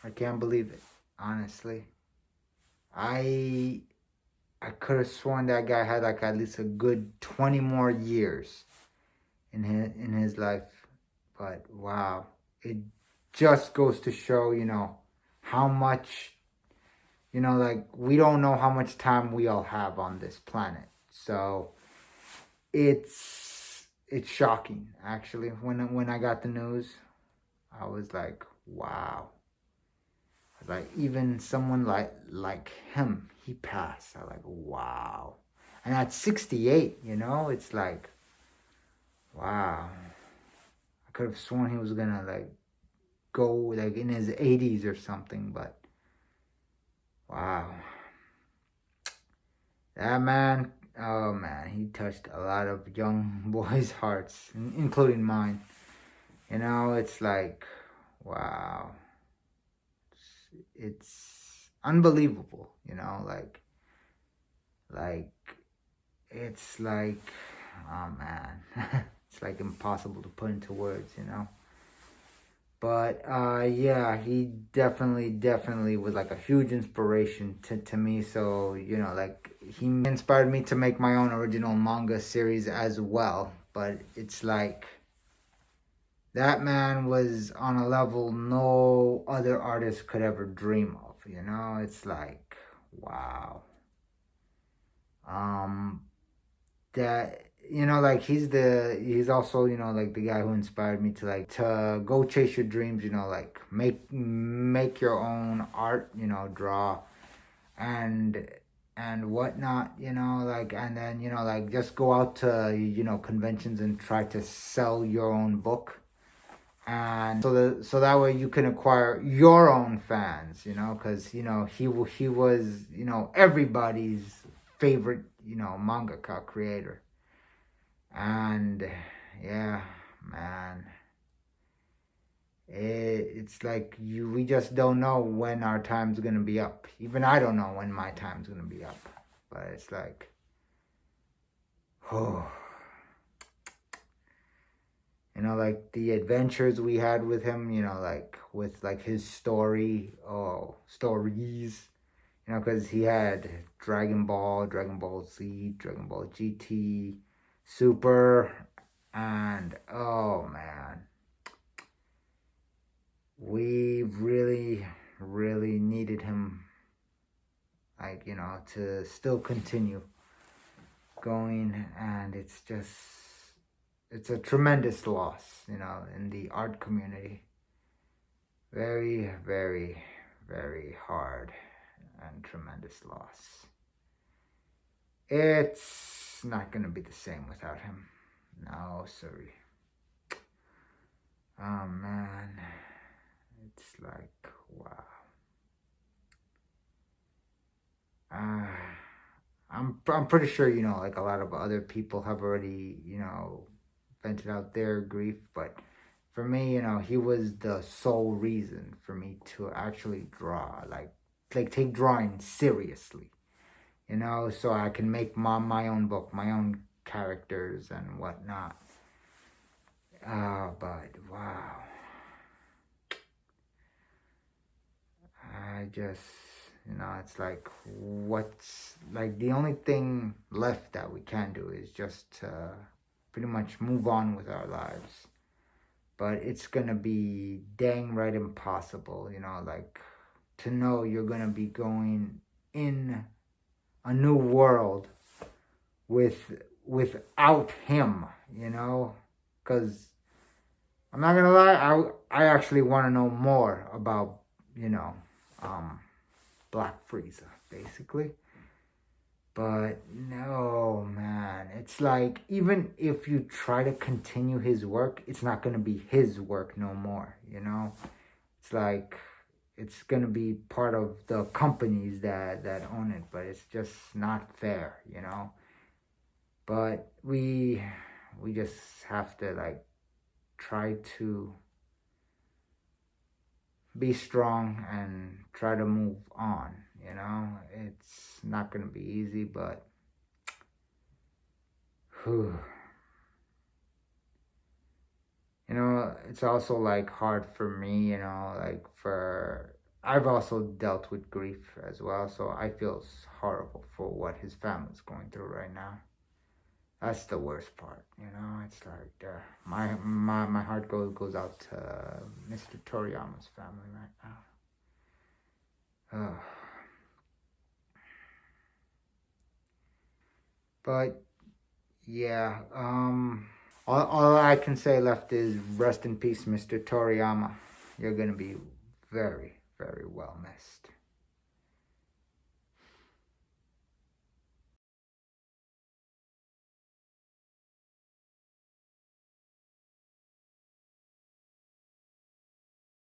I can't believe it, honestly. I I could have sworn that guy had like at least a good 20 more years in his life. But wow, it just goes to show, how much, like we don't know how much time we all have on this planet. So it's shocking actually. When I got the news, I was like, wow. Like even someone like him, he passed. I like, wow. And at 68, it's like, wow. I could have sworn he was gonna like go like in his 80s or something, but wow. That man, oh man, he touched a lot of young boys' hearts, including mine. It's like, wow. It's unbelievable, like it's like, oh man, it's like impossible to put into words. But yeah, he definitely was like a huge inspiration to me. So like he inspired me to make my own original manga series as well. But it's like that man was on a level no other artist could ever dream of. It's like, wow. um that like he's also like the guy who inspired me to like to go chase your dreams, like make your own art, draw and whatnot, like, and then like just go out to conventions and try to sell your own book, and so that way you can acquire your own fans, because he was everybody's favorite mangaka creator. And yeah, man, it's like we just don't know when our time's gonna be up. Even I don't know when my time's gonna be up, but it's like, oh, like the adventures we had with him, like with like his stories, because he had Dragon Ball, Dragon Ball Z, Dragon Ball GT, Super, and oh man, we really needed him, like, to still continue going, and it's a tremendous loss, in the art community. Very, very, very hard and tremendous loss. It's not gonna be the same without him. No, sorry. Oh man, it's like, wow. I'm pretty sure like a lot of other people have already vented out their grief, but for me, he was the sole reason for me to actually draw, like take drawing seriously, so I can make my own book, my own characters and whatnot. But wow, I just, it's like, what's like the only thing left that we can do is just pretty much move on with our lives. But it's gonna be dang right impossible, like to know you're gonna be going in a new world without him, because I'm not gonna lie, I actually want to know more about um Black Frieza, basically. But no, man, it's like even if you try to continue his work, it's not gonna be his work no more. It's like it's gonna be part of the companies that own it, but it's just not fair. But we just have to like try to be strong and try to move on. It's not gonna be easy, but whew. It's also like hard for me, like for I've also dealt with grief as well, so I feel horrible for what his family's going through right now. That's the worst part, you know. It's like my heart goes out to Mr. Toriyama's family right now. But yeah, all I can say left is rest in peace, Mr. Toriyama. You're gonna be very, very well missed.